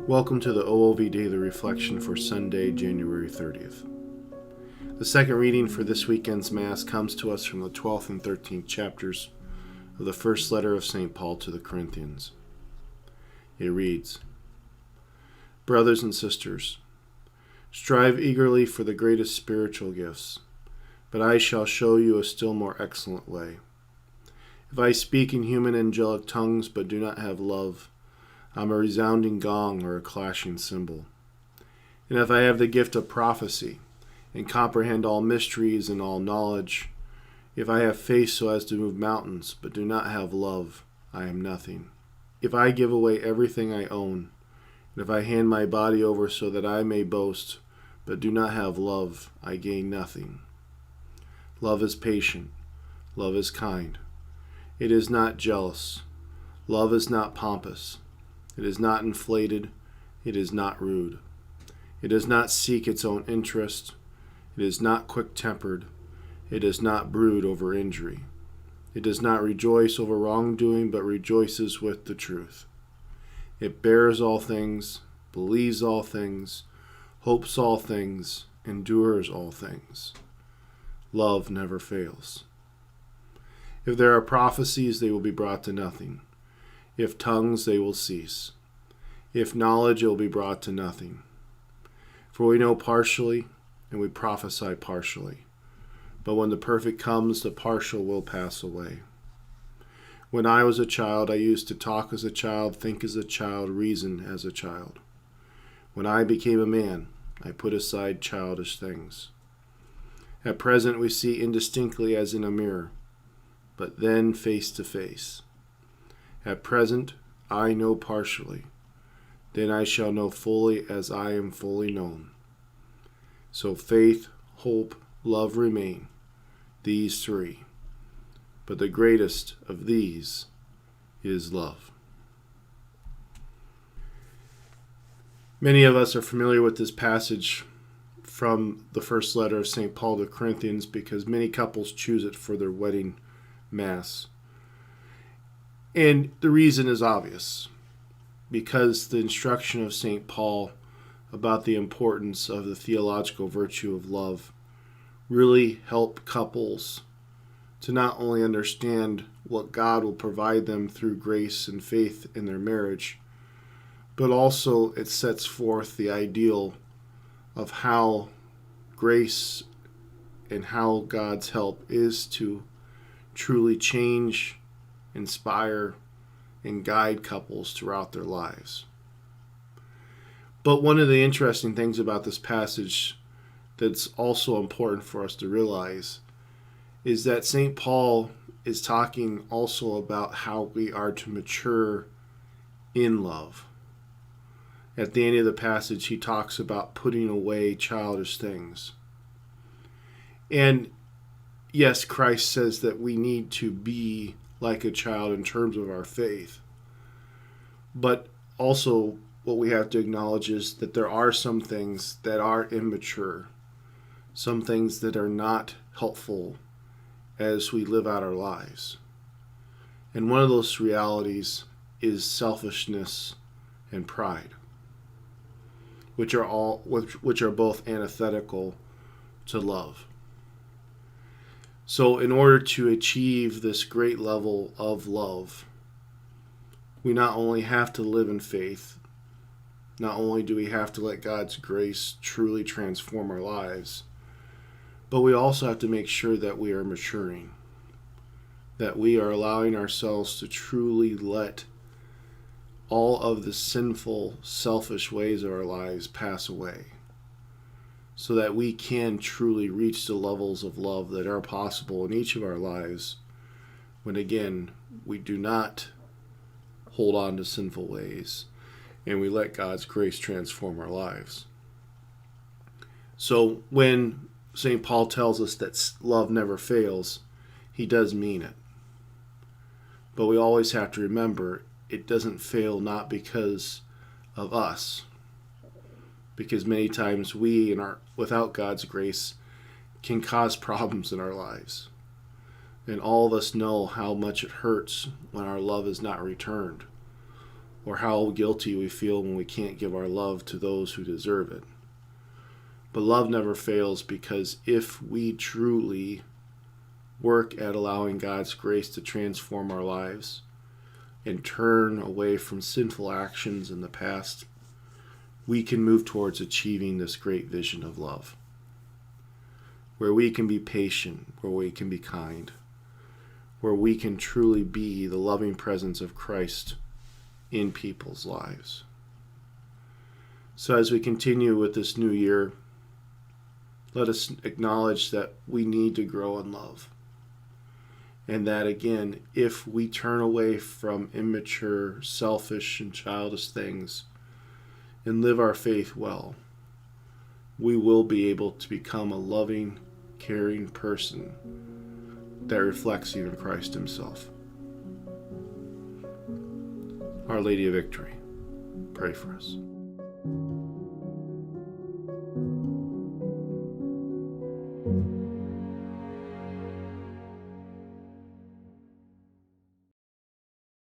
Welcome to the OOV Daily Reflection for Sunday, January 30th. The second reading for this weekend's Mass comes to us from the 12th and 13th chapters of the first letter of St. Paul to the Corinthians. It reads, Brothers and sisters, strive eagerly for the greatest spiritual gifts, but I shall show you a still more excellent way. If I speak in human angelic tongues but do not have love, I am a resounding gong or a clashing cymbal. And if I have the gift of prophecy and comprehend all mysteries and all knowledge, if I have faith so as to move mountains but do not have love, I am nothing. If I give away everything I own, and if I hand my body over so that I may boast but do not have love, I gain nothing. Love is patient. Love is kind. It is not jealous. Love is not pompous. It is not inflated. It is not rude. It does not seek its own interest. It is not quick-tempered. It does not brood over injury. It does not rejoice over wrongdoing, but rejoices with the truth. It bears all things, believes all things, hopes all things, endures all things. Love never fails. If there are prophecies, they will be brought to nothing. If tongues, they will cease. If knowledge, it will be brought to nothing. For we know partially, and we prophesy partially. But when the perfect comes, the partial will pass away. When I was a child, I used to talk as a child, think as a child, reason as a child. When I became a man, I put aside childish things. At present, we see indistinctly as in a mirror, but then face to face. At present, I know partially. Then I shall know fully as I am fully known. So faith, hope, love remain, these three. But the greatest of these is love. Many of us are familiar with this passage from the first letter of St. Paul to Corinthians because many couples choose it for their wedding mass. And the reason is obvious, because the instruction of St. Paul about the importance of the theological virtue of love really help couples to not only understand what God will provide them through grace and faith in their marriage, but also it sets forth the ideal of how grace and how God's help is to truly change, inspire, and guide couples throughout their lives. But one of the interesting things about this passage that's also important for us to realize is that St. Paul is talking also about how we are to mature in love. At the end of the passage, he talks about putting away childish things. And yes, Christ says that we need to be like a child in terms of our faith. But also what we have to acknowledge is that there are some things that are immature, some things that are not helpful as we live out our lives. And one of those realities is selfishness and pride, which are both antithetical to love. So in order to achieve this great level of love, we not only have to live in faith, not only do we have to let God's grace truly transform our lives, but we also have to make sure that we are maturing, that we are allowing ourselves to truly let all of the sinful, selfish ways of our lives pass away, so that we can truly reach the levels of love that are possible in each of our lives when, again, we do not hold on to sinful ways and we let God's grace transform our lives. So when St. Paul tells us that love never fails, he does mean it. But we always have to remember it doesn't fail not because of us, because many times we, without God's grace, can cause problems in our lives. And all of us know how much it hurts when our love is not returned, or how guilty we feel when we can't give our love to those who deserve it. But love never fails, because if we truly work at allowing God's grace to transform our lives and turn away from sinful actions in the past, we can move towards achieving this great vision of love, where we can be patient, where we can be kind, where we can truly be the loving presence of Christ in people's lives. So as we continue with this new year, let us acknowledge that we need to grow in love. And that, again, if we turn away from immature, selfish, and childish things and live our faith well, we will be able to become a loving, caring person that reflects even Christ himself. Our Lady of Victory, pray for us.